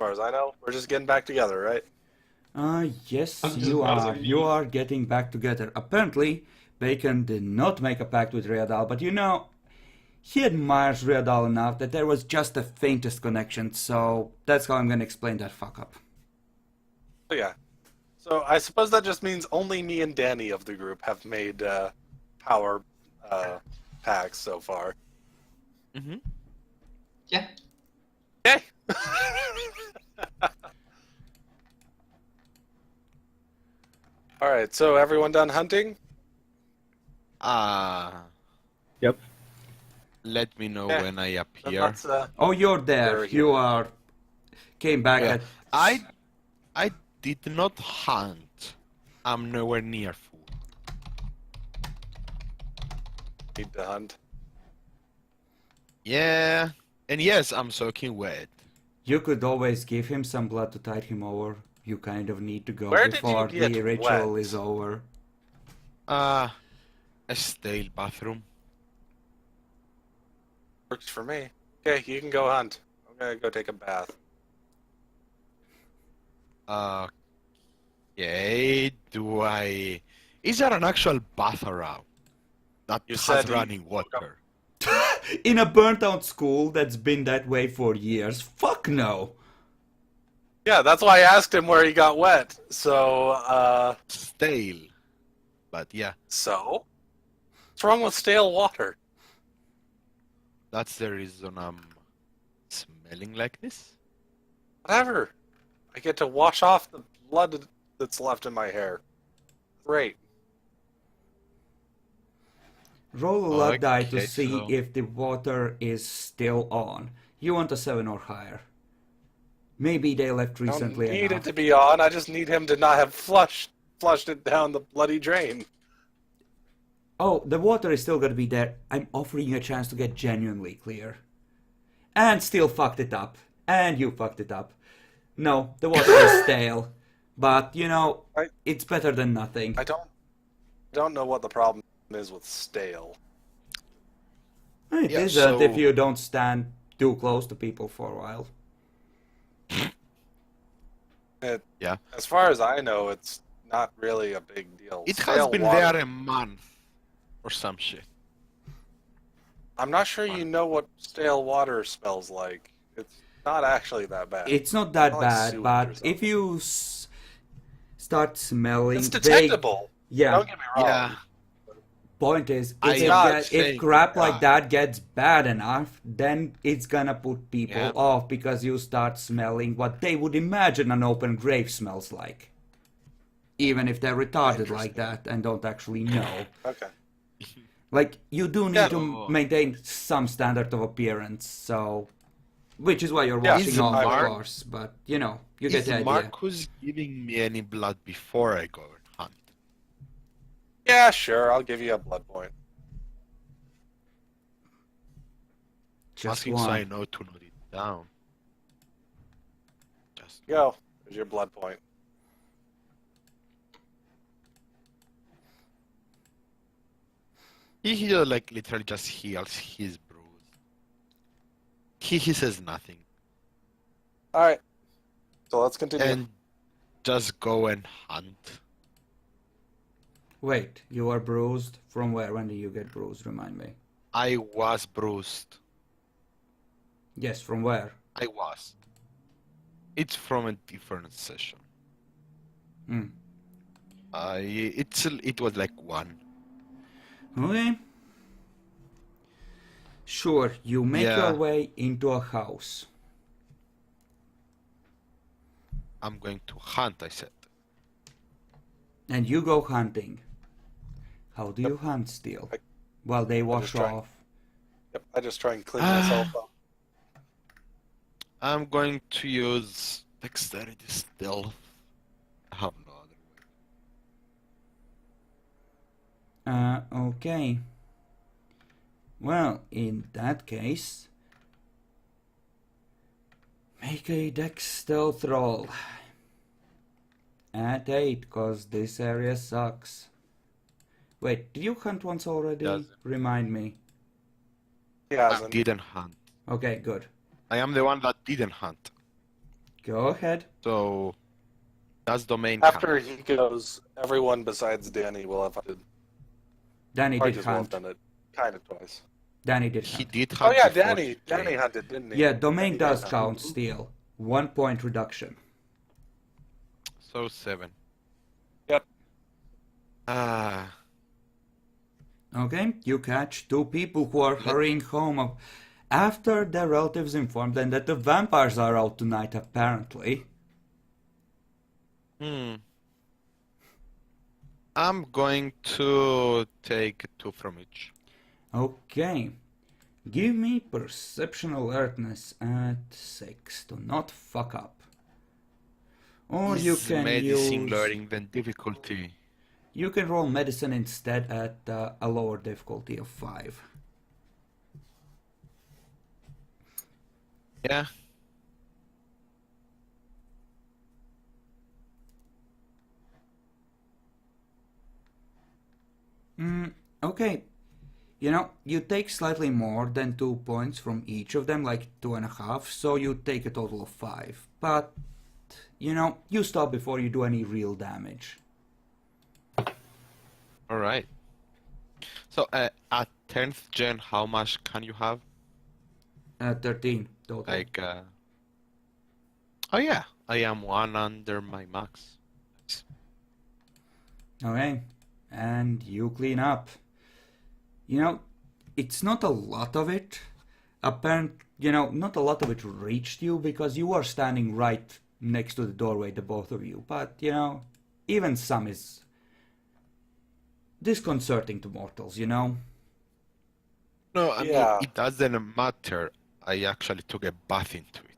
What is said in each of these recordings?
far as I know. We're just getting back together, right? Yes, I'm just you are. browsing You the- are getting back together. Apparently, Bacon did not make a pact with Readal, but he admires Readal enough that there was just the faintest connection, so that's how I'm gonna explain that fuck up. So yeah. So I suppose that just means only me and Danny of the group have made power packs so far. Mm-hmm. Yeah. Okay. All right. So everyone done hunting? Yep. Let me know Yeah. when I Then appear. let's, Oh, you're there. You're You here. are. Came back Yeah. at. I did not hunt. I'm nowhere near food. need to hunt. Yeah. And yes, I'm soaking wet. You could always give him some blood to tide him over. You kind of need to go Where did you before get the ritual wet? is over. A stale bathroom. Works for me. Okay, you can go hunt. I'm gonna go take a bath. Okay. Do I? Is there an actual bath around that You has said you- running water? In a burnt out school that's been that way for years. Fuck no. Yeah, that's why I asked him where he got wet. So, Stale. But yeah, so? What's wrong with stale water? that's the reason I'm smelling like this. Whatever. I get to wash off the blood that's left in my hair. Great. Roll a luck die to Okay, see so- if the water is still on. You want a 7 or higher. Maybe they left I don't recently need enough. it to be on. I just need him to not have flushed it down the bloody drain. Oh, the water is still gonna be there. I'm offering you a chance to get genuinely clear. And still fucked it up. And you fucked it up. No, the water is stale. But, it's better than nothing. I don't know what the problem is with stale. It Yeah, isn't if so- you don't stand too close to people for a while. Yeah. As far as I know, it's not really a big deal. It has Stale been water- there a month or some shit. I'm not sure you know what stale water smells like. It's not actually that bad. It's not that Not like bad, sewage or but something. if you start smelling It's vague- detectable. Yeah. Don't get me wrong. Yeah. Point is, I if, am if saying crap like that. that gets bad enough, then it's gonna put people Yeah. off because you start smelling what they would imagine an open grave smells like. Even if they're retarded like Interesting. that and don't actually know. Okay. Like, you do need Yeah. to maintain some standard of appearance, so... Which is why you're Yeah, washing is off, of Mark- course, but, you get Is the idea. Marcus giving me any blood before I go and hunt? Yeah, sure. I'll give you a blood point. Just Asking so I one. know to note it down. Just Go. There's your blood point. he like literally just heals his bruise. He says nothing All right. So let's continue. and just go and hunt. Wait, you are bruised? From where? When did you get bruised? Remind me. I was bruised. Yes, from where? I was. It's from a different session. Hmm. It was like one. Okay. Sure, you make Yeah. your way into a house. I'm going to hunt, I said. And you go hunting. How do you hunt still? I- While they wash try. off. Yep. I just try and clean myself up. I'm going to use dexterity stealth. I have no other way. Okay. Well, in that case... Make a dex stealth roll. At 8, cause this area sucks. Wait, did you hunt once already? Doesn't. Remind me. He I hasn't. didn't hunt. Okay, good. I am the one that didn't hunt. Go ahead. So that's domain count. After he goes, everyone besides Danny will have hunted. Danny did Argus will have hunt. done it kind of twice. Danny did He hunt. did Oh hunt yeah, before Danny today. hunted, didn't he? Yeah, domain Danny does did count hunt. still. 1 point reduction. So 7. Yep. Ah, Okay, you catch 2 people who are hurrying home after their relatives inform them that the vampires are out tonight, apparently. I'm going to take 2 from each. Okay. Give me perception alertness at 6 to not fuck up. Or you Is can medicine use... learning than difficulty? You can roll medicine instead at a lower difficulty of 5. Yeah. Okay. You know, you take slightly more than 2 points from each of them, like 2.5, so you take a total of 5. But, you know, you stop before you do any real damage. All right. So at 10th gen, how much can you have? 13 total. Like, oh yeah, I am 1 under my max. Okay. And you clean up. You know, it's not a lot of it. Not a lot of it reached you because you are standing right next to the doorway, the both of you. But, you know, even some is disconcerting to mortals, you know? No, I Yeah. mean, it doesn't matter. I actually took a bath into it.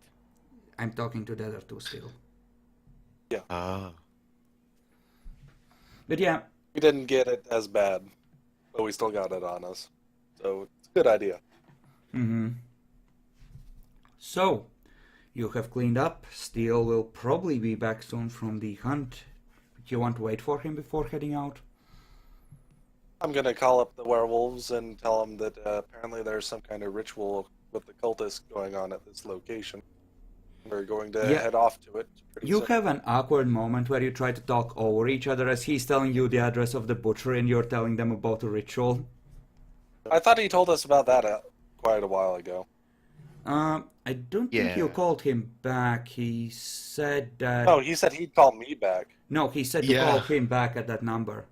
I'm talking to the other 2 still. Ah. But yeah, We didn't get it as bad, but we still got it on us. So it's a good idea. so you have cleaned up. Steel will probably be back soon from the hunt. Do you want to wait for him before heading out? I'm gonna call up the werewolves and tell them that apparently there's some kind of ritual with the cultists going on at this location. We're going to Yeah. head off to it. pretty You soon. have an awkward moment where you try to talk over each other as he's telling you the address of the butcher and you're telling them about a ritual. I thought he told us about that quite a while ago. I don't think you Yeah. called him back. He said that... No, he said he'd call me back. No, he said to Yeah. call him back at that number.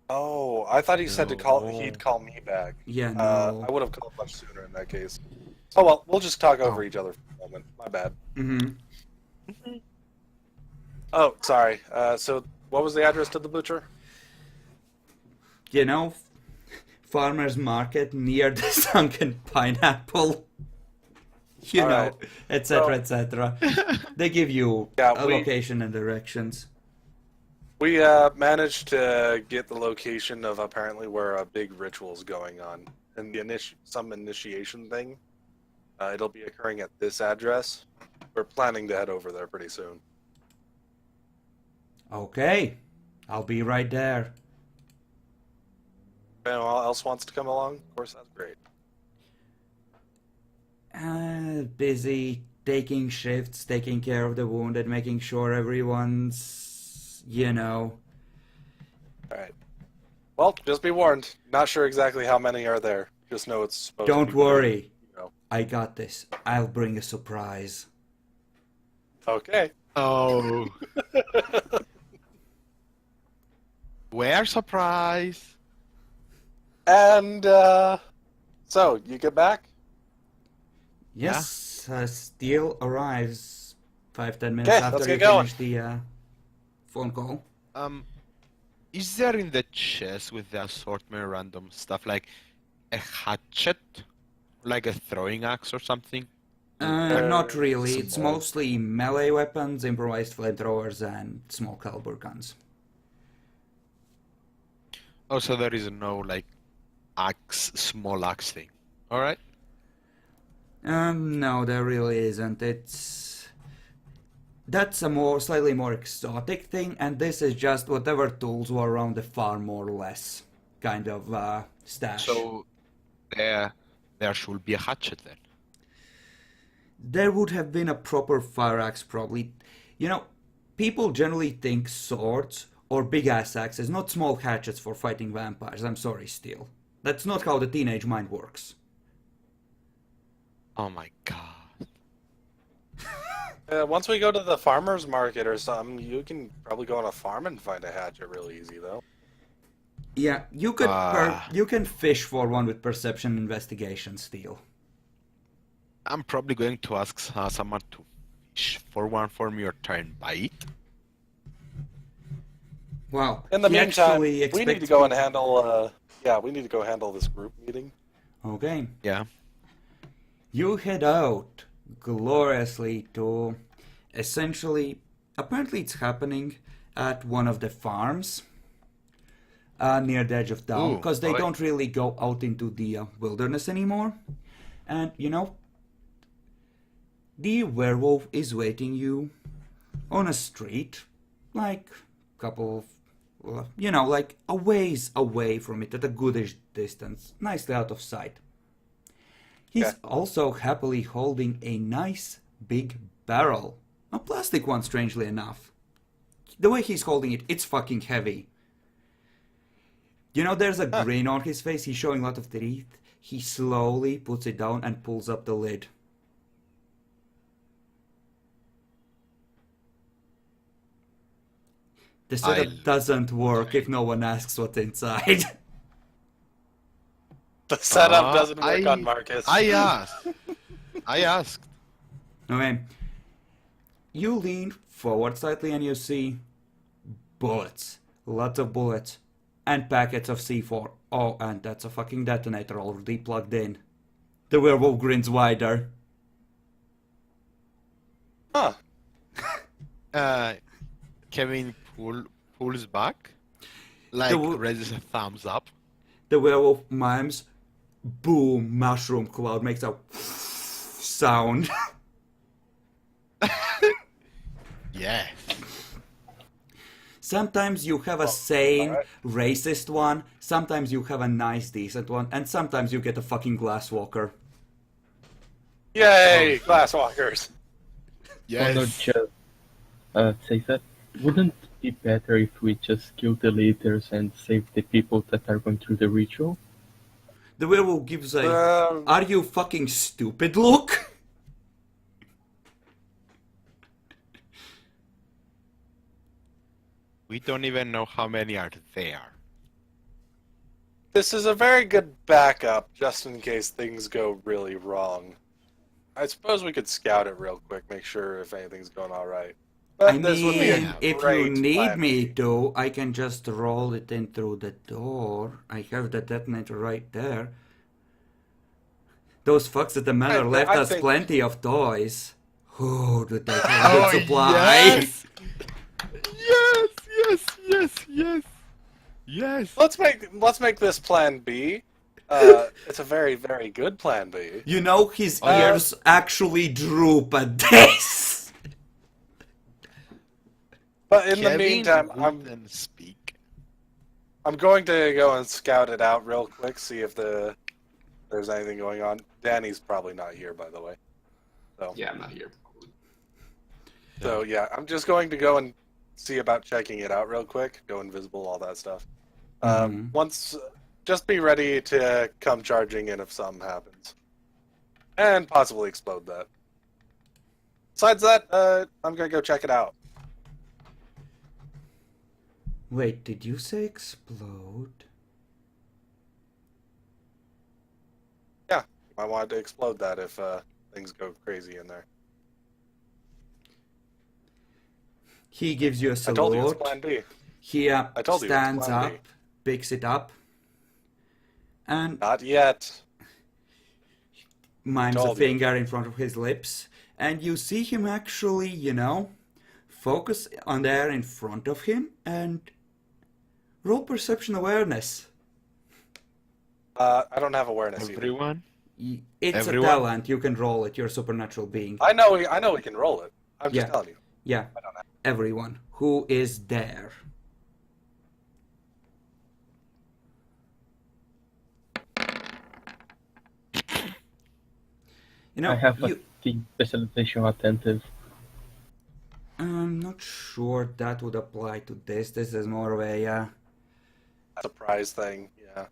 Oh, I thought he said to call. No. He'd call me back. Yeah, no. I would have called much sooner in that case. Oh well, we'll just talk over each other for a moment. My bad. Oh, sorry. So, what was the address to the butcher? You know, farmer's market near the sunken pineapple. You All know, right. etc., So- etc. They give you Yeah, a we- location and directions. We managed to get the location of apparently where a big ritual's going on, and the some initiation thing. It'll be occurring at this address. We're planning to head over there pretty soon. Okay, I'll be right there. If anyone else wants to come along, of course, that's great. Busy taking shifts, taking care of the wounded, making sure everyone's, you know. All right. Well, just be warned. Not sure exactly how many are there. Just know it's supposed to Don't be worry, big, you know. I got this. I'll bring a surprise. Okay. Oh. We're surprised. And so you get back. Yes, Steel arrives 5-10 minutes Okay, after let's you get going. finish the phone call. Is there in the chest with the assortment random stuff like a hatchet, like a throwing axe or something? Not really. It's small. mostly melee weapons, improvised flamethrowers, and small caliber guns. Oh, so there is no like axe, small axe thing. All right. No, there really isn't. That's a slightly more exotic thing, and this is just whatever tools were around the farm, more or less, kind of stash. So there should be a hatchet then. there would have been a proper fire axe probably. You know, people generally think swords or big ass axes, not small hatchets for fighting vampires. I'm sorry, Steel. That's not how the teenage mind works. Oh my god. Once we go to the farmer's market or something, you can probably go on a farm and find a hatchet real easy, though. Yeah, you could Ah. you can fish for one with perception investigation, Steel. I'm probably going to ask someone to fish for one for me or try and buy it. Wow. In the he meantime, actually we need expects to go and people- handle. We need to go handle this group meeting. Okay. Yeah. You head out gloriously to essentially, apparently it's happening at one of the farms near the edge of town, Ooh, because they boy. don't really go out into the wilderness anymore. And you know, the werewolf is waiting you on a street, like a couple of, like a ways away from it, at a goodish distance, nicely out of sight. He's Yeah. also happily holding a nice big barrel. A plastic one, strangely enough. The way he's holding it, it's fucking heavy. You know, there's a grin on his face, he's showing a lot of teeth. He slowly puts it down and pulls up the lid. The setup doesn't work if no one asks what's inside. The setup doesn't work on Marcus. I asked. I asked. Okay. You lean forward slightly and you see bullets. Lots of bullets. And packets of C4. Oh, and that's a fucking detonator already plugged in. The werewolf grins wider. Huh. Kevin pulls back, like raises a thumbs up. The werewolf mimes. Boom, mushroom cloud makes a sound. Yeah. Sometimes you have a sane, alright. racist one, sometimes you have a nice, decent one, and sometimes you get a fucking glasswalker. Yay, glasswalkers. Yes. Or just say that. Wouldn't it be better if we just kill the leaders and save the people that are going through the ritual? The werewolf gives a, Um, are you fucking stupid look? We don't even know how many are there. This is a very good backup, just in case things go really wrong. I suppose we could scout it real quick, make sure if anything's going all right. But I this would be a mean, if you great need plan me B. to, I can just roll it in through the door. I have the detonator right there. Those fucks at the manor left I us think- plenty of toys. Oh, do they have a good supply? yes! Yes! Let's make this plan B. It's a very, very good plan B. You know, his ears actually droop at this. But in the Kevin meantime, wouldn't speak. I'm going to go and scout it out real quick, see if there's anything going on. Danny's probably not here, by the way. So Yeah, I'm not here. So yeah, I'm just going to go and see about checking it out real quick. Go invisible, all that stuff. Once, just be ready to come charging in if something happens, and possibly explode that. Besides that, I'm gonna go check it out. Wait, did you say explode? Yeah, I wanted to explode that if things go crazy in there. He gives you a I told you it's salute. Plan B. He I told you it's stands Plan B. up, picks it up, and Not yet. mimes a Told you. finger in front of his lips. And you see him actually, focus on the air in front of him and roll perception awareness. I don't have awareness either. Everyone? It's Everyone? a talent. You can roll it. You're a supernatural being. I know we can roll it. I'm just Yeah. telling you. Yeah. Everyone who is there. You know, I have you the specialization attentive. I'm not sure that would apply to this. This is more of a, Surprise thing, yeah.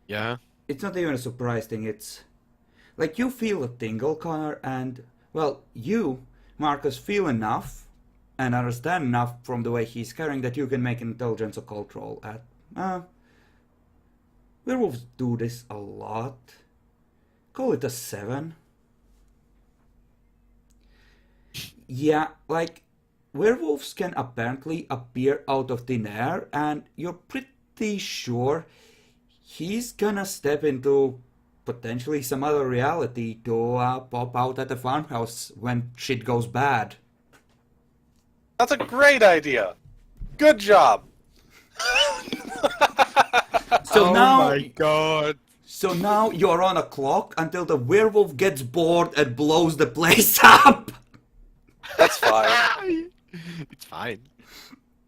Yeah. it's not even a surprise thing, it's like you feel a tingle, Connor, and, well, you, Marcus, feel enough and understand enough from the way he's carrying that you can make an intelligence occult roll at, werewolves do this a lot. Call it a 7. Yeah, like, werewolves can apparently appear out of thin air, and you're pretty sure he's gonna step into potentially some other reality to pop out at the farmhouse when shit goes bad. That's a great idea. Good job. So Oh now, my god. so now you're on a clock until the werewolf gets bored and blows the place up. That's fine. It's fine.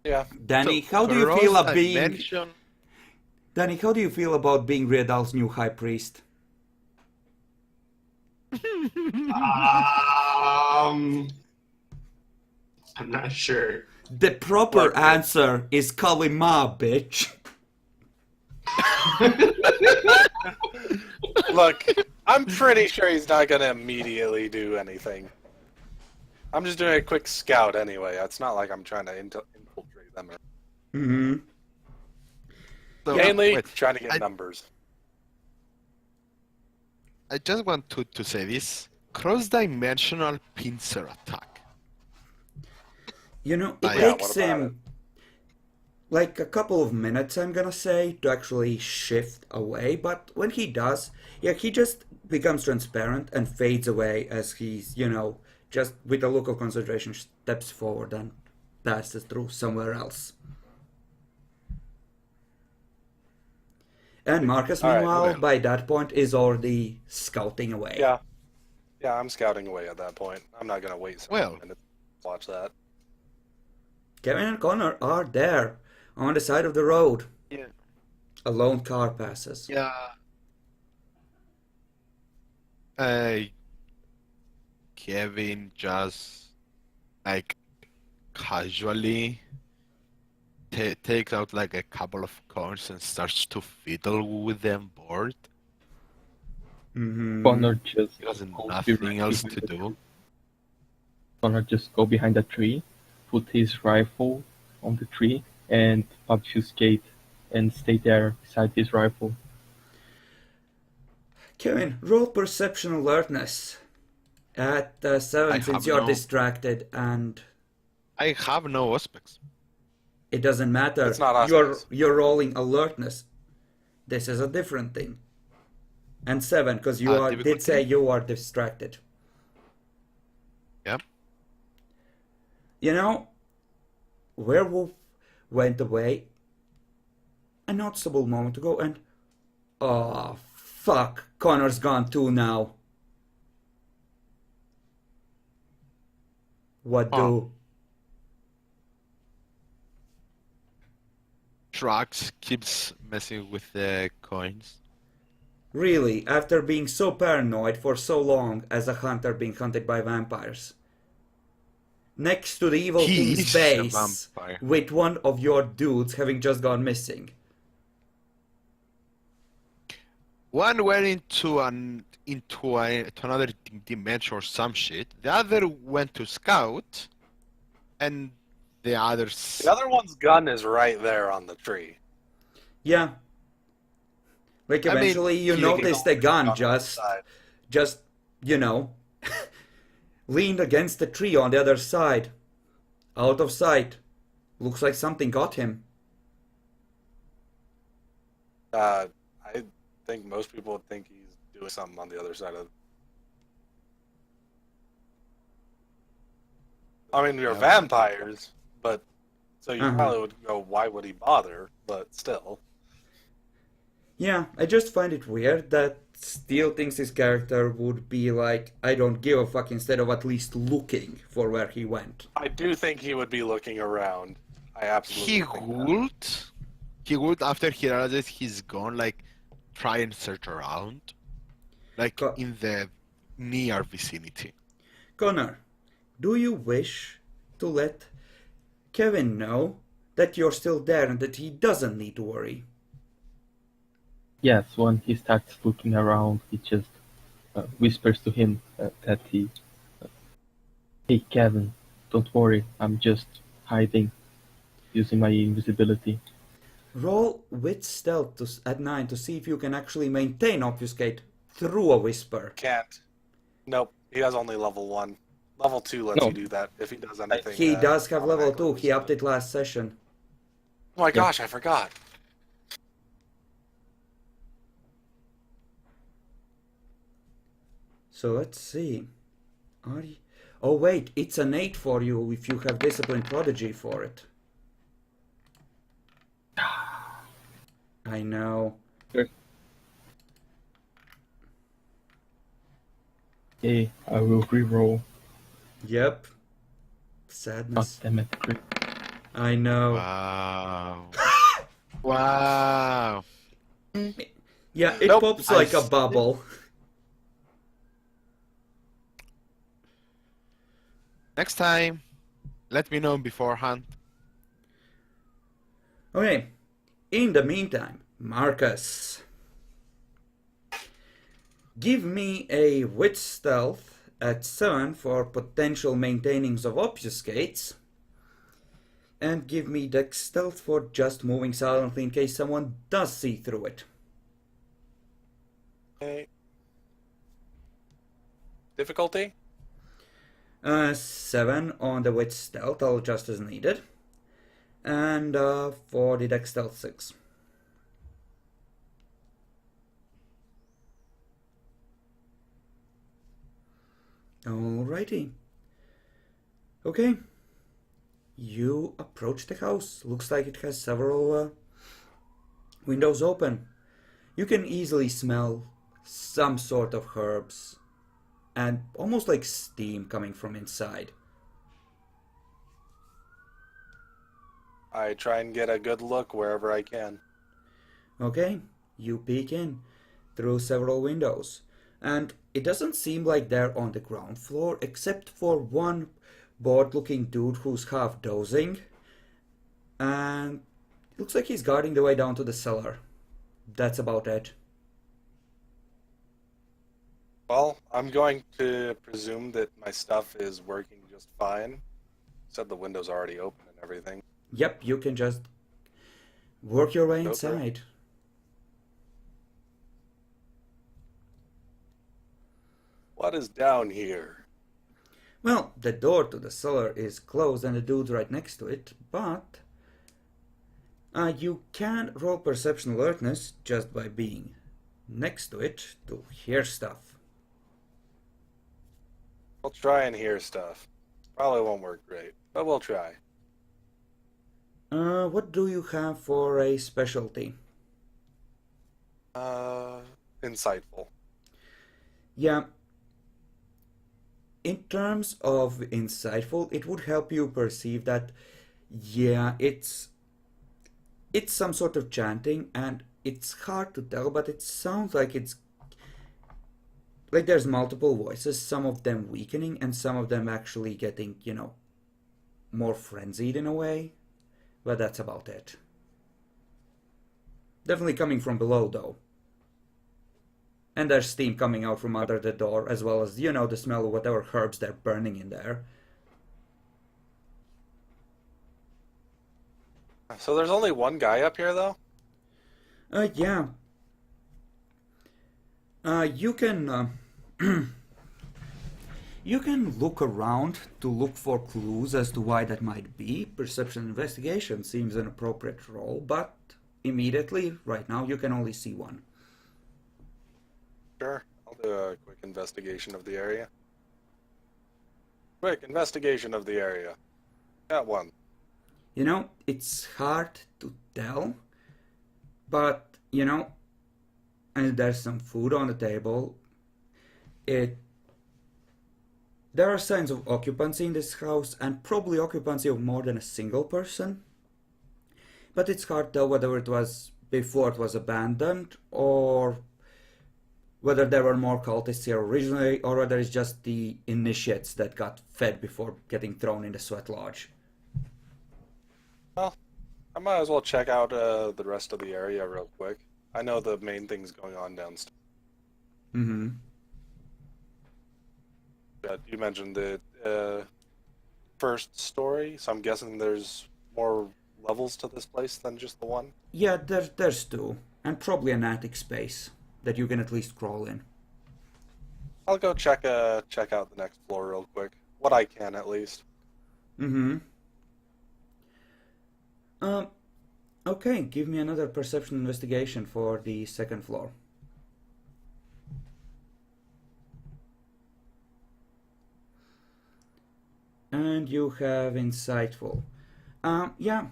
Yeah. Danny, So, how do you feel cross about being? dimension- Danny, how do you feel about being Riedal's new high priest? I'm not sure. The proper answer is Kalima, bitch. Look, I'm pretty sure he's not gonna immediately do anything. I'm just doing a quick scout anyway. It's not like I'm trying to infiltrate them. Mm-hmm. So, Mainly wait, trying to get I- numbers. I just want to say this. Cross-dimensional pincer attack. You know, it Yeah, what takes about him like a couple of minutes, I'm gonna say, to actually shift away, but when he does, yeah, he just becomes transparent and fades away as he's, just with a look of concentration steps forward and passes through somewhere else. And Marcus, All right, meanwhile, well. by that point, is already scouting away. Yeah. Yeah, I'm scouting away at that point. I'm not gonna wait Well. several minutes to watch that. Kevin and Connor are there, on the side of the road. Yeah. A lone car passes. Yeah. Kevin just like casually takes out like a couple of coins and starts to fiddle with them bored. Mm-hmm. Connor just He has goes nothing directly else behind to the do. tree. Connor just go behind the tree, put his rifle on the tree, and obfuscate and stay there beside his rifle. Kevin, roll perception alertness at 7 I since have you're no- distracted, and I have no aspects. it doesn't matter. It's not you're auspice. you're rolling alertness. This is a different thing. And 7, because you did difficulty? say you are distracted. Yep. You know, werewolf went away a noticeable moment ago, and oh fuck, Connor's gone too now. What do? Trax keeps messing with the coins. Really, after being so paranoid for so long as a hunter being hunted by vampires. Next to the evil He king's is a base, vampire. with one of your dudes having just gone missing. One went into another dimension or some shit. The other went to scout, and the others. The other one's gun is right there on the tree. Yeah. Like I mean, eventually you You notice the can gun on the just, side. just, leaned against the tree on the other side. Out of sight. Looks like something got him. I think most people would think he's doing something on the other side of. I mean, you're Yeah. vampires, but so you Uh-huh. probably would go, "Why would he bother?" But still, Yeah, I just find it weird that Steele thinks his character would be like, I don't give a fuck, instead of at least looking for where he went. I do think he would be looking around. I absolutely. He think that. would. He would after he realizes he's gone. Like, try and search around, like Co- in the near vicinity. Connor, do you wish to let Kevin know that you're still there and that he doesn't need to worry? Yes, when he starts looking around, he just whispers to him that hey Kevin, don't worry, I'm just hiding using my invisibility. Roll with stealth at 9 to see if you can actually maintain obfuscate through a whisper. Can't. Nope. He has only level 1. Level 2 lets No. you do that if he does anything. He does have level automatically 2, he upped boosted. it last session. Oh my gosh, I forgot. So let's see. Oh wait, it's an 8 for you if you have Discipline Prodigy for it. I know. Okay, I will reroll. Yep. God Sadness. damn it. Crit. I know. Wow. Wow. Yeah, it Nope, pops like a bubble. Next time, let me know beforehand. Okay. In the meantime, Marcus. Give me a wit stealth at 7 for potential maintainings of obfuscates. And give me dex stealth for just moving silently in case someone does see through it. Okay. Difficulty? 7 on the wit stealth, I'll adjust as needed. And for the dex stealth 6. Alrighty. Okay. You approach the house. Looks like it has several windows open. You can easily smell some sort of herbs and almost like steam coming from inside. I try and get a good look wherever I can. Okay, you peek in through several windows, and it doesn't seem like they're on the ground floor except for one bored-looking dude who's half dozing, and it looks like he's guarding the way down to the cellar. That's about it. Well, I'm going to presume that my stuff is working just fine. Said the window's already open and everything. Yep, you can just work your way Go through. inside. What is down here? Well, the door to the cellar is closed and the dude's right next to it, but you can roll perception alertness just by being next to it to hear stuff. We'll try and hear stuff. Probably won't work great, but we'll try. What do you have for a specialty? Insightful. Yeah. In terms of insightful, it would help you perceive that, yeah, it's some sort of chanting, and it's hard to tell, but it sounds like it's like there's multiple voices, some of them weakening and some of them actually getting, more frenzied in a way. But that's about it. Definitely coming from below, though. And there's steam coming out from under the door, as well as, the smell of whatever herbs they're burning in there. So there's only one guy up here, though? Yeah. You can, you can look around to look for clues as to why that might be. Perception investigation seems an appropriate roll, but immediately, right now, you can only see one. Sure. I'll do a quick investigation of the area. Quick investigation of the area. Got one. It's hard to tell, but, and there's some food on the table. There are signs of occupancy in this house, and probably occupancy of more than a single person. But it's hard to tell whether it was before it was abandoned, or whether there were more cultists here originally, or whether it's just the initiates that got fed before getting thrown in the sweat lodge. Well, I might as well check out the rest of the area real quick. I know the main thing's going on downstairs. Mm-hmm. You mentioned the first story, so I'm guessing there's more levels to this place than just the one. Yeah, there's two, and probably an attic space that you can at least crawl in. I'll go check out the next floor real quick. What I can, at least. Mm-hmm. Okay, give me another perception investigation for the second floor. And you have insightful. Yeah,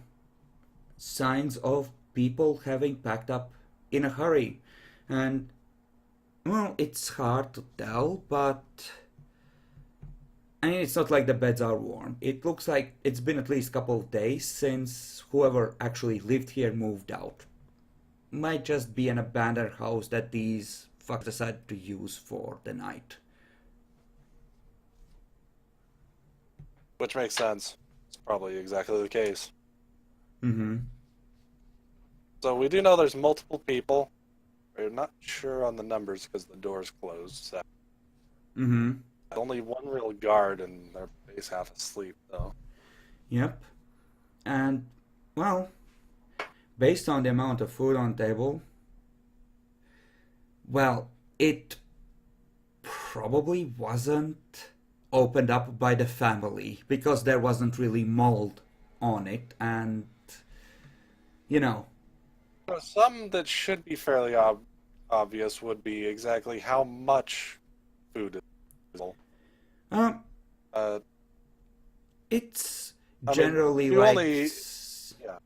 signs of people having packed up in a hurry. And, well, it's hard to tell, but I mean, it's not like the beds are warm. It looks like it's been at least a couple of days since whoever actually lived here moved out. Might just be an abandoned house that these fuckers decided to use for the night. Which makes sense. It's probably exactly the case. Mm-hmm. So we do know there's multiple people. We're not sure on the numbers because the door's closed. So Mm-hmm. only one real guard and they're base half asleep, though. Yep. And, well, based on the amount of food on the table, well, it probably wasn't opened up by the family because there wasn't really mold on it, and, you know. Some that should be fairly obvious would be exactly how much food is. Um, Uh, it's I mean, generally you like only- yeah.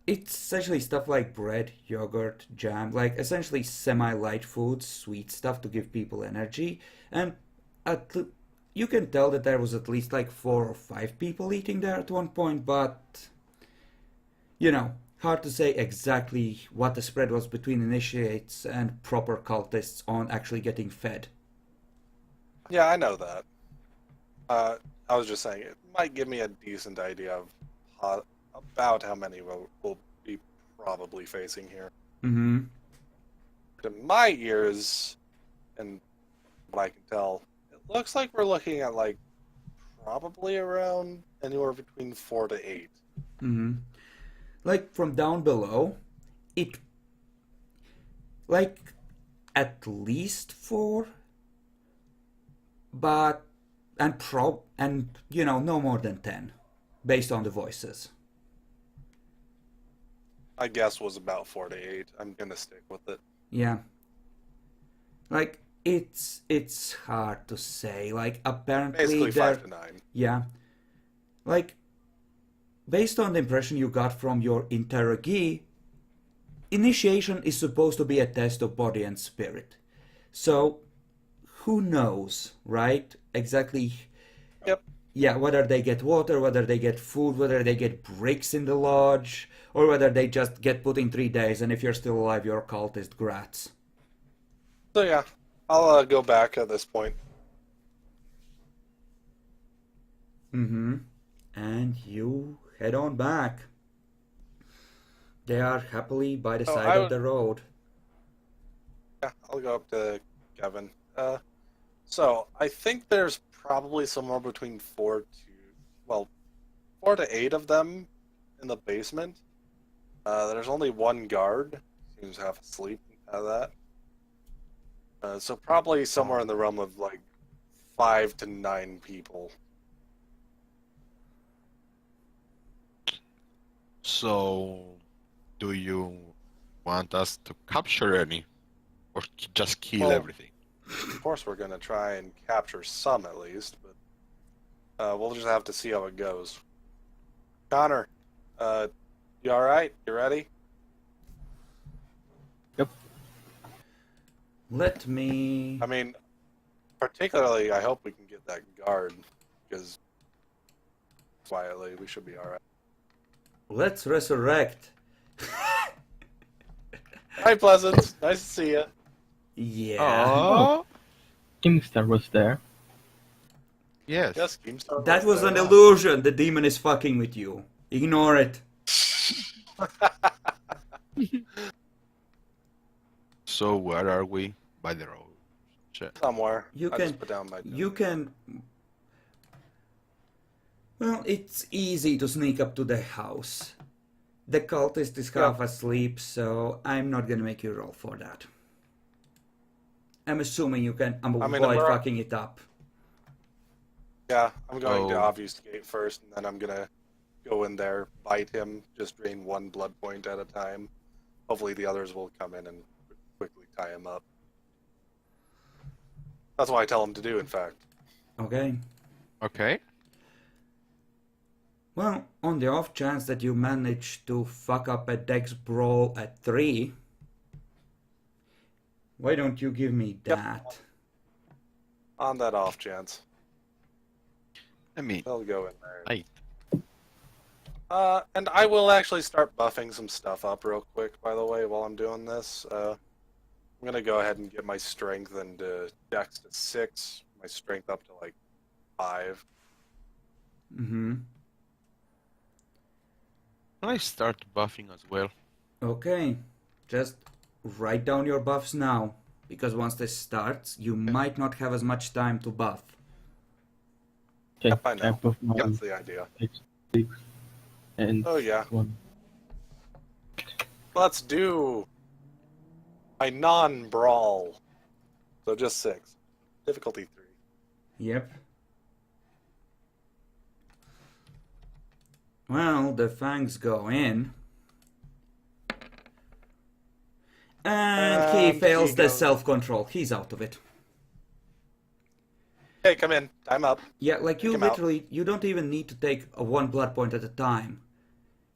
it's essentially stuff like bread, yogurt, jam, like essentially semi-light foods, sweet stuff to give people energy. And you can tell that there was at least like 4 or 5 people eating there at one point, but you know, hard to say exactly what the spread was between initiates and proper cultists on actually getting fed. Yeah, I know that. I was just saying, it might give me a decent idea of about how many we'll be probably facing here. Mm-hmm. To my ears, and what I can tell, it looks like we're looking at like probably around anywhere between 4 to 8. Mm-hmm. Like from down below, it like at least 4, but and you know, no more than 10 based on the voices. I guess was about 4 to 8. I'm gonna stick with it. Yeah. Like it's hard to say. Like apparently Basically there, 5 to 9. yeah. Like based on the impression you got from your interrogee, initiation is supposed to be a test of body and spirit. So who knows, right? Exactly. Yep. Yeah, whether they get water, whether they get food, whether they get bricks in the lodge, or whether they just get put in 3 days, and if you're still alive, you're cultist grats. So yeah, I'll go back at this point. Mm-hmm. And you head on back. They are happily by the Oh, side I of would- the road. Yeah, I'll go up to Kevin. So I think there's probably somewhere between 4 to 8 of them in the basement. There's only one guard. Seems half asleep out of that. So probably somewhere in the realm of like 5 to 9 people. So, do you want us to capture any, or just kill Well, everything? Of course, we're gonna try and capture some at least, but we'll just have to see how it goes. Connor, you all right? You ready? Yep. Let me... I mean, particularly, I hope we can get that guard because quietly we should be all right. Let's resurrect. Hi, Pleasant. Nice to see you. Yeah. Oh, Kingstar was there. yes. Yes, Keemstar That was an there. illusion. The demon is fucking with you. Ignore it. So where are we? By the road. Shit. Somewhere. You I can. just put down my. You can. Well, it's easy to sneak up to the house. The cultist is half asleep, so I'm not gonna make you roll for that. I'm assuming you can avoid fucking it up. Yeah, I'm going to Oh. obfuscate first, and then I'm gonna go in there, bite him, just drain one blood point at a time. Hopefully, the others will come in and quickly tie him up. That's what I tell him to do, in fact. Okay. Okay. Well, on the off chance that you manage to fuck up a dex brawl at 3, why don't you give me that? On that off chance, I mean, they'll go in there. I And I will actually start buffing some stuff up real quick, by the way, while I'm doing this. I'm going to go ahead and get my strength and dex to 6, my strength up to like 5. Mm-hmm. I start buffing as well. Okay. Just write down your buffs now, because once this starts, you might not have as much time to buff. Okay, Yep, I know. buff my That's the idea. H6 and Oh, yeah. 1. Let's do my non-brawl. So just 6. Difficulty 3. Yep. Well, the fangs go in. And he And fails he the goes- self-control. He's out of it. Hey, come in. Time up. Yeah, like you Take him out. literally, you don't even need to take a 1 blood point at a time.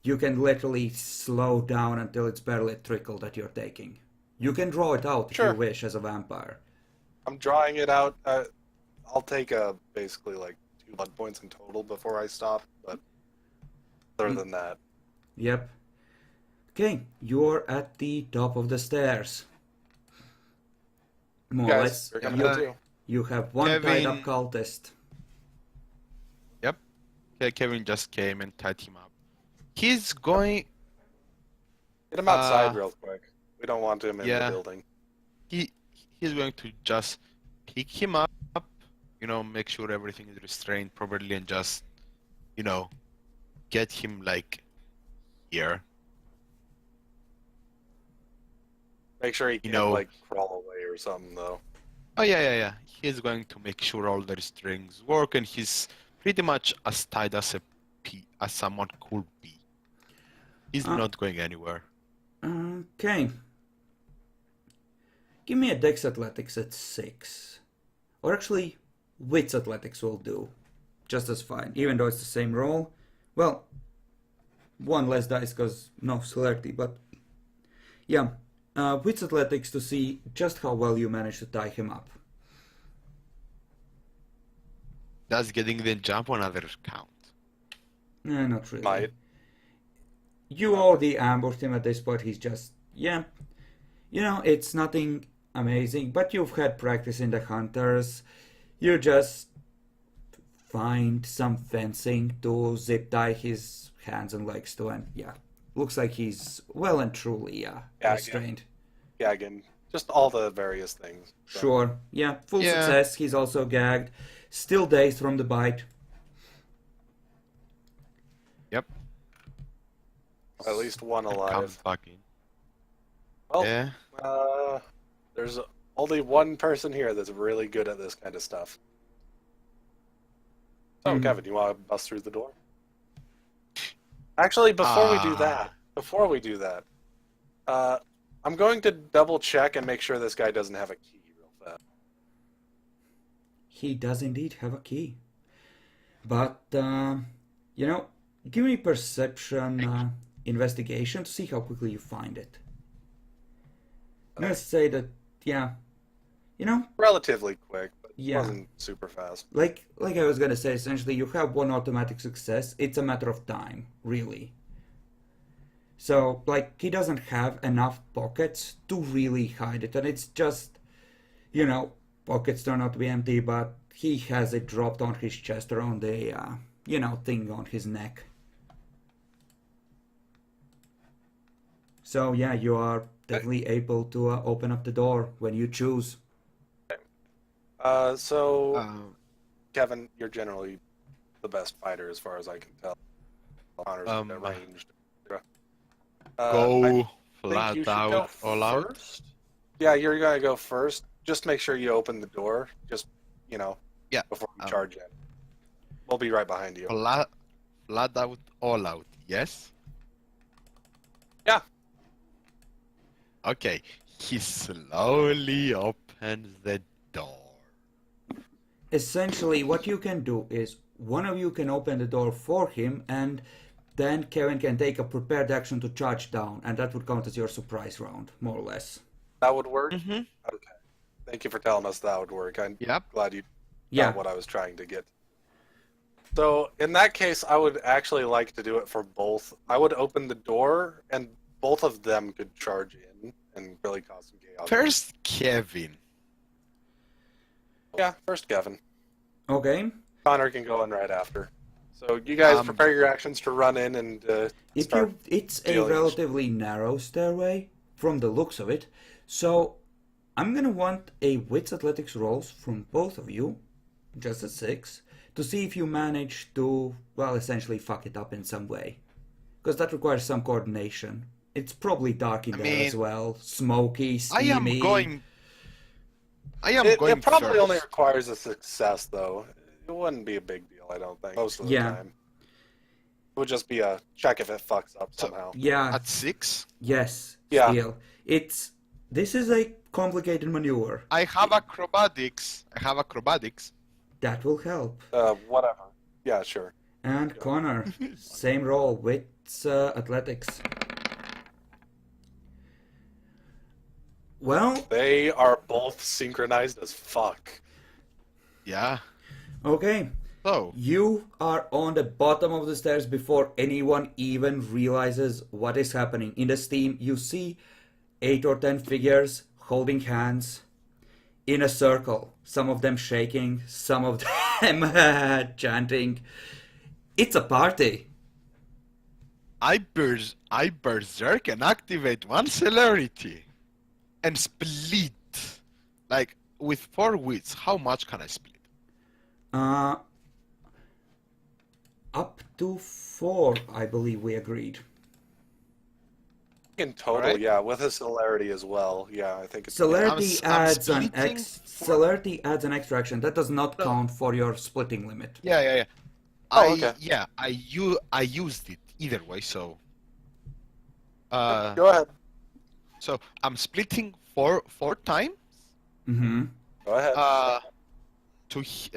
You can literally slow down until it's barely a trickle that you're taking. You can draw it out if Sure. you wish as a vampire. I'm drawing it out. I'll take basically like 2 blood points in total before I stop, but other than that, Yep. Okay, you're at the top of the stairs. More or guys, less, you're gonna you, go too. you have one tied up Kevin- cultist. Yep. Okay, Kevin just came and tied him up. He's going. Get him outside Uh, real quick. We don't want him in yeah. the building. He's going to just pick him up. You know, make sure everything is restrained properly, and just, you know, get him like here. Make sure he can't know- like crawl away or something though. Oh yeah. He's going to make sure all the strings work, and he's pretty much as tight as as someone could be. He's not going anywhere. Okay. Give me a dex athletics at 6. Or actually, wits athletics will do. Just as fine, even though it's the same roll. Well, 1 less dice because no celerity, but yeah. Wits athletics to see just how well you manage to tie him up. That's getting the jump on other count. Not really. Might. You already ambushed him at this point. He's just, yeah. You know, it's nothing amazing, but you've had practice in the hunters. You just find some fencing to zip tie his hands and legs to, and yeah. Looks like he's well and truly, restrained. Gagging. Just all the various things. So, Sure. Yeah, full Yeah. success. He's also gagged. Still dazed from the bite. Yep. At least one Come alive. back in. Well, Yeah. there's only one person here that's really good at this kind of stuff. So, Mhm. Kevin, you want to bust through the door? Actually, before we do that, I'm going to double check and make sure this guy doesn't have a key real fast. He does indeed have a key. But, you know, give me perception investigation to see how quickly you find it. I'm gonna say that, yeah, you know, Relatively quick, but Yeah. wasn't super fast. like I was gonna say, essentially, you have 1 automatic success. It's a matter of time, really. So, like, he doesn't have enough pockets to really hide it, and it's just you know, pockets turn out to be empty, but he has it dropped on his chest around the, thing on his neck. So yeah, you are definitely able to open up the door when you choose. So Um, Kevin, you're generally the best fighter as far as I can tell. Connor's ranged. I go think flat you should out, go all out. first. Yeah, you're gonna go first. Just make sure you open the door. Just Yeah. before you charge in. We'll be right behind you. Flat out, all out. Yes. Yeah. Okay. He slowly opens the door. Essentially, what you can do is one of you can open the door for him, and then Kevin can take a prepared action to charge down, and that would count as your surprise round, more or less. That would work? Mm-hmm. Okay. Thank you for telling us that would work. I'm Yep. glad you Yeah. got what I was trying to get. So, in that case, I would actually like to do it for both. I would open the door, and both of them could charge in and really cause some chaos. First, Kevin. Yeah, first Kevin. Okay. Connor can go in right after. So, you guys Um, prepare your actions to run in and start. It's a dealing. relatively narrow stairway from the looks of it, so I'm gonna want a wits athletics rolls from both of you, just a 6, to see if you manage to, well, essentially fuck it up in some way, because that requires some coordination. It's probably dark in there as mean, well, smoky, I steamy. am going It probably first. only requires a success, though. It wouldn't be a big deal, I don't think, most of the Yeah. time. It would just be a check if it fucks up So- somehow. Yeah. At 6, Yes. Yeah. Still, this is a complicated maneuver. I have acrobatics. That will help. Whatever. Yeah, sure. And Connor, same roll, wits athletics. Well, They are both synchronized as fuck. Yeah. okay. So, You are on the bottom of the stairs before anyone even realizes what is happening. In the steam, you see 8 or 10 figures holding hands in a circle. Some of them shaking, some of them chanting. It's a party. I berserk and activate one celerity and split. Like, with 4 wits, how much can I split? Up to 4, I believe we agreed. In total, Alright. yeah, with a celerity as well. Yeah, I think it's Celerity I'm adds an splitting celerity adds an extra action. That does not No. count for your splitting limit. Yeah. Oh, okay. I used it either way, so Go ahead. so I'm splitting four times Mm-hmm. Go ahead.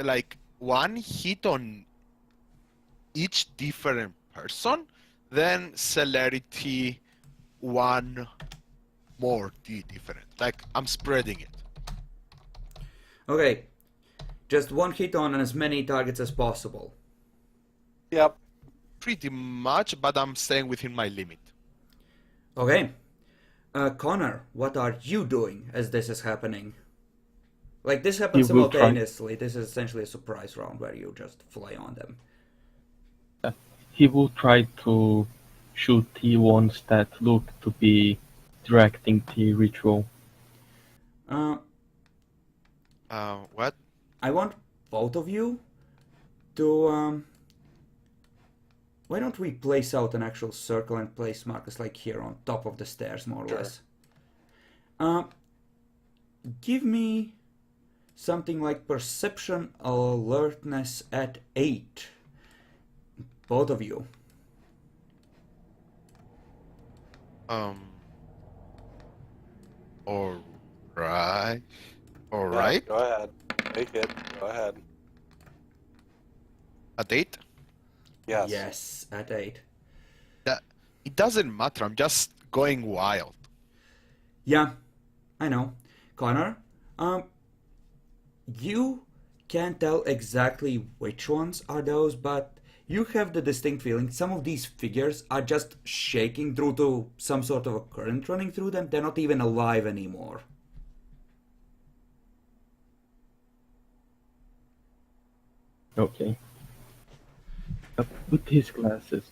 like one hit on each different person, then celerity one more different. Like, I'm spreading it. Okay. Just one hit on as many targets as possible. Yep. Pretty much, but I'm staying within my limit. Okay. Connor, what are you doing as this is happening? Like, this happens He will try- simultaneously. This is essentially a surprise round where you just fly on them. He will try to shoot the ones that look to be directing the ritual. What? I want both of you to, why don't we place out an actual circle and place markers like here on top of the stairs, more or Sure. less. Give me something like perception alertness at 8. Both of you. Alright. Yeah, Alright. go ahead. Take it. Go ahead. At 8? Yes. Yes, at 8. It doesn't matter, I'm just going wild. Yeah, I know. Connor, you can't tell exactly which ones are those, but you have the distinct feeling some of these figures are just shaking due to some sort of a current running through them. They're not even alive anymore. Okay. With his glasses.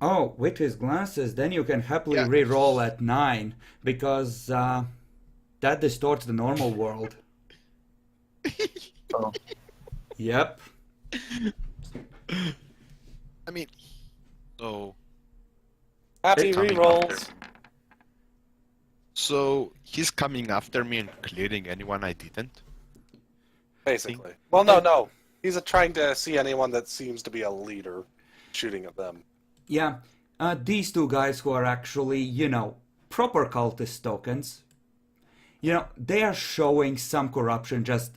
Oh, with his glasses, then you can happily Yeah. re-roll at 9, because that distorts the normal world. Oh, Yep. I mean, so Happy coming rerolls. after- so he's coming after me and clearing anyone I didn't. Basically. Well, no. He's trying to see anyone that seems to be a leader, shooting at them. Yeah. These two guys who are actually, proper cultist tokens, they are showing some corruption. Just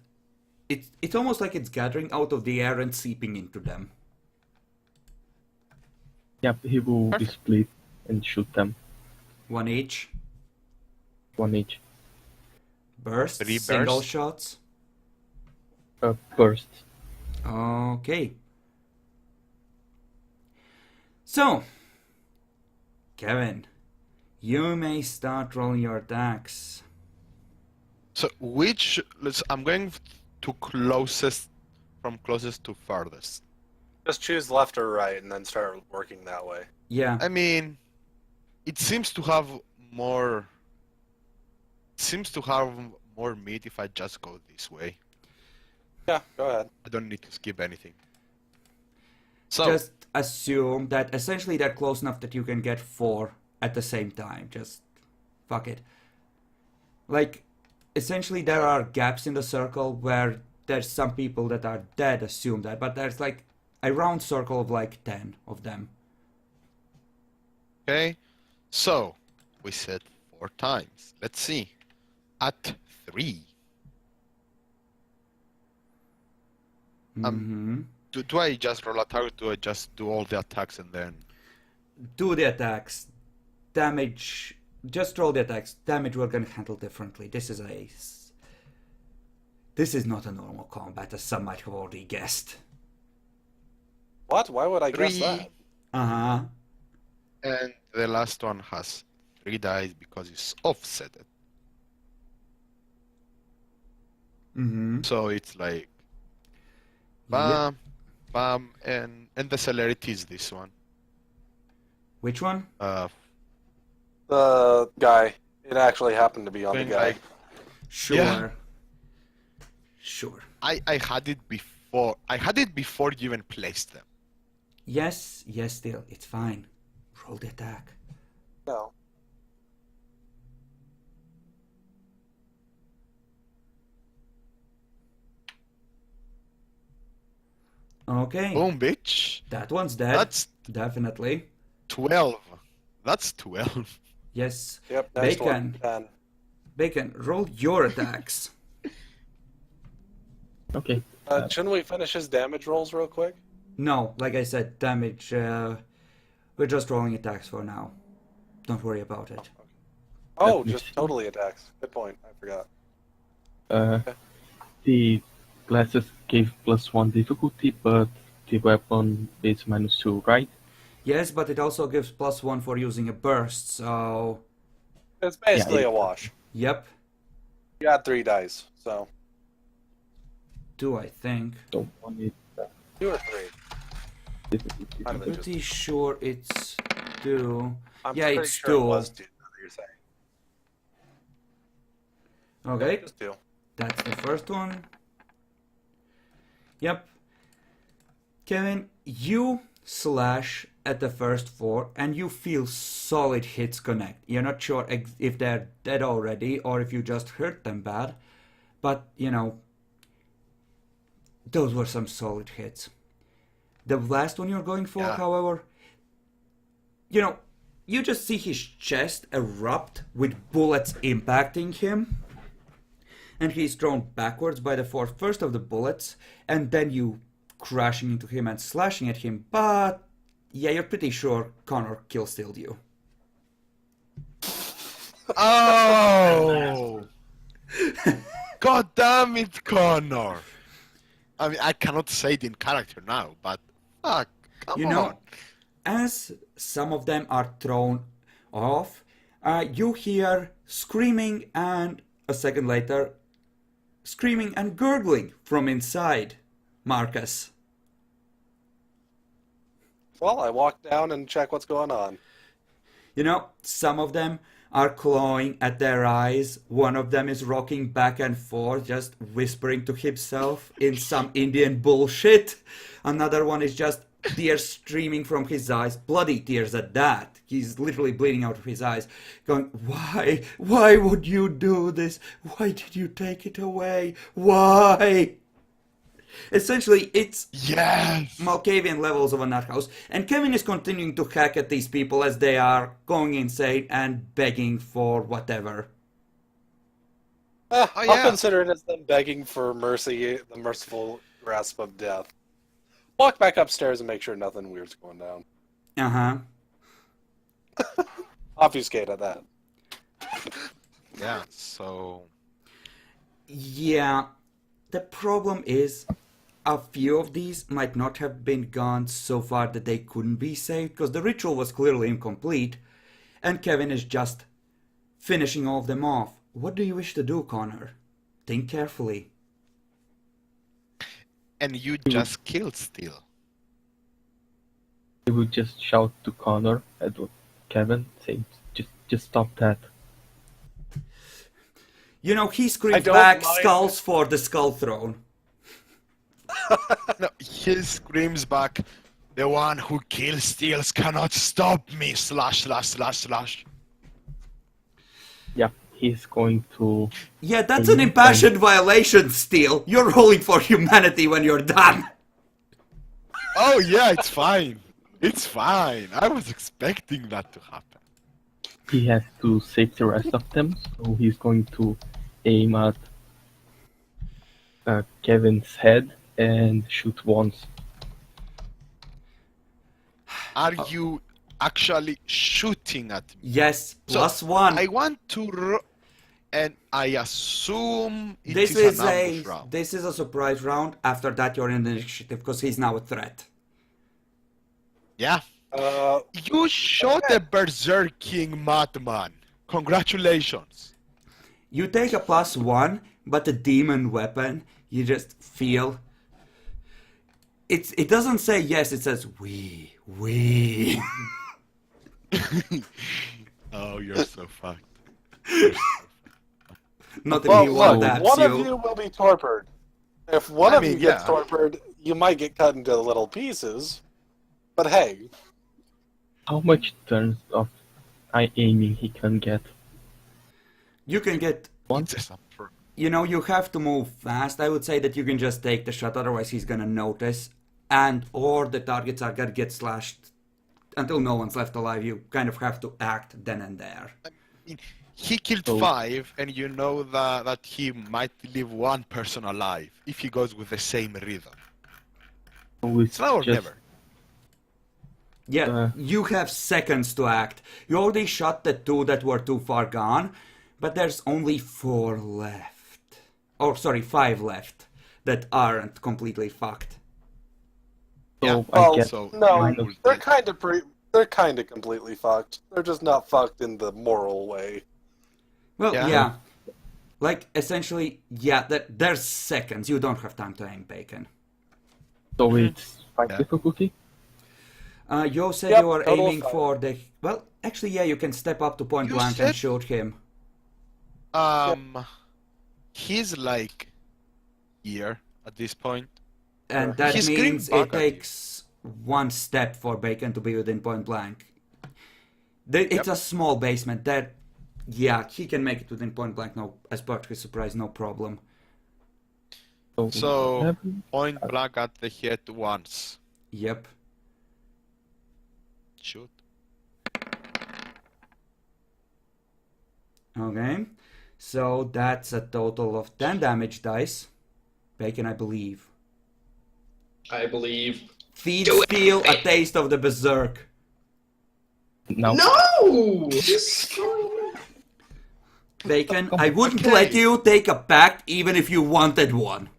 it's almost like it's gathering out of the air and seeping into them. yeah, he will be Perfect. split and shoot them. One each. One each. Bursts, 3 single bursts. shots. Burst. Okay. So, Kevin, you may start rolling your attacks. So I'm going to from closest to farthest. Just choose left or right and then start working that way. Yeah. I mean, it seems to have more meat if I just go this way. Yeah, go ahead. I don't need to skip anything. So Just assume that essentially they're close enough that you can get 4 at the same time. Just fuck it. Like, essentially there are gaps in the circle where there's some people that are dead, assume that, but there's like a round circle of like 10 of them. okay, so we said 4 times. Let's see. At 3. Mm-hmm. Do I just roll attack or do I just do all the attacks and then? Do the attacks. Damage. Just roll the attacks. Damage we're gonna handle differently. This is not a normal combat, as some might have already guessed. What? Why would I guess 3, that? Uh-huh. and the last one has 3 dice because it's offset. Mm-hmm. So it's like Yep. bam, and the celerity is this one. Which one? The guy. It actually happened to be on the Going guy. like Sure. Yeah. Sure. I had it before. I had it before you even placed them. Yes, still, it's fine. Roll the attack. No. Okay. Boom, bitch. That one's dead. That's Definitely. 12. That's 12. Yep, Yes. next Bacon. one. 10. Bacon, roll your attacks. Okay. Shouldn't we finish his damage rolls real quick? No, like I said, damage. We're just rolling attacks for now. Don't worry about it. Oh, Let me just see. totally attacks. Good point. I forgot. The glasses gave +1 difficulty, but the weapon is -2, right? Yes, but it also gives +1 for using a burst, so... It's basically Yeah, a wash. Yep. You got 3 dice, so 2, I think. So one is 2 or 3. difficulty. Kind of a- Pretty sure it's 2. I'm Yeah, pretty it's sure 2. it was 2. Now that you're saying. Okay. Just 2. That's the first one. Yep. Kevin, you slash at the first 4 and you feel solid hits connect. You're not sure if they're dead already or if you just hurt them bad, but those were some solid hits. The last one you're going for, Yeah. however, you just see his chest erupt with bullets impacting him. And he's thrown backwards by the force first of the bullets, and then you crashing into him and slashing at him. But yeah, you're pretty sure Connor kill-stealed you. Oh! God damn it, Connor! I mean, I cannot say it in character now, but fuck, come on. As some of them are thrown off, you hear screaming, and a second later, screaming and gurgling from inside. Marcus. Well, I walk down and check what's going on. You know, some of them are clawing at their eyes. One of them is rocking back and forth, just whispering to himself in some Indian bullshit. Another one is just tears streaming from his eyes, bloody tears at that. He's literally bleeding out of his eyes, going, "Why? Why would you do this? Why did you take it away? Why?" Essentially, it's Yes! Malkavian levels of a nut house, and Kevin is continuing to hack at these people as they are going insane and begging for whatever. Oh, I'll yeah. consider it as them begging for mercy, the merciful grasp of death. Walk back upstairs and make sure nothing weird's going down. Uh-huh. Obfuscate at that. Yeah, so... Yeah, the problem is a few of these might not have been gone so far that they couldn't be saved, because the ritual was clearly incomplete, and Kevin is just finishing all of them off. What do you wish to do, Connor? Think carefully. And you just killed still. He would just shout to Connor at Kevin, saying, just stop that. You know, he I screams don't back, mind. skulls for the skull throne. No, he screams back, "The one who kills steals cannot stop me, slash, slash, slash, slash." Yeah, he's going to... Yeah, that's an impassioned violation, Steel. You're rolling for humanity when you're done. Oh yeah, it's fine. It's fine. I was expecting that to happen. He has to save the rest of them, so he's going to aim at Kevin's head and shoot once. Are you actually shooting at me? Yes, So, plus one. I want to and I assume it This is is an a ambush round. this is a surprise round. After that, you're in the initiative because he's now a threat. Yeah. Uh, You shot a berserking madman. Congratulations. You take a plus one, but the demon weapon, you just feel. It doesn't say yes. It says we. Oh, you're so fucked. You're so Not if well, you look, want that. one of you. you will be torpid. If one I of you mean, gets yeah. torpid, you might get cut into little pieces. But hey, How much turns of aiming he can get? You can get. It's a supper. You know, you have to move fast. I would say that you can just take the shot, otherwise he's gonna notice, and or the targets are gonna get slashed until no one's left alive. You kind of have to act then and there. He killed So- 5, and you know that he might leave one person alive if he goes with the same rhythm. So It's now or just- never. Yeah, you have seconds to act. You already shot the 2 that were too far gone, but there's only 4 left. Oh, sorry, 5 left that aren't completely fucked. So Yeah. I well, get so- no, Mine they're kind of completely fucked. They're just not fucked in the moral way. Well, Yeah. yeah. Like, essentially, yeah, there's seconds. You don't have time to aim, Bacon. so it's 5 Yeah. difficulty. Yo said Yep, you are total aiming 5. for the... Well, actually, yeah, you can step up to point You blank and said- shoot him. He's like here at this point. And that He screamed means back it at you. takes 1 step for Bacon to be within point blank. It's a small basement. That, yeah, he can make it within point blank. No, as part of his surprise, no problem. So 11. point blank at the head once. Yep. Shoot. Okay. So that's a total of 10 damage dice. Bacon, I believe. I believe. Feed Do it. Steel a taste of the berserk. Now No! Bacon, I wouldn't Okay. let you take a pact even if you wanted one.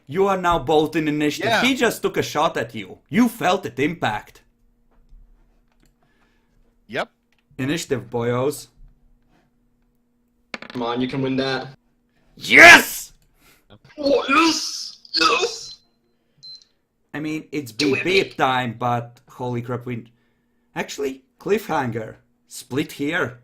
You are now both in initiative. Yeah. He just took a shot at you. You felt it impact. Yep. Initiative, boyos. Come on, you can win that. Yes! Oh, yes! Yes! I mean, it's Do beep it, beep time, but holy crap, we... Actually, cliffhanger. Split here.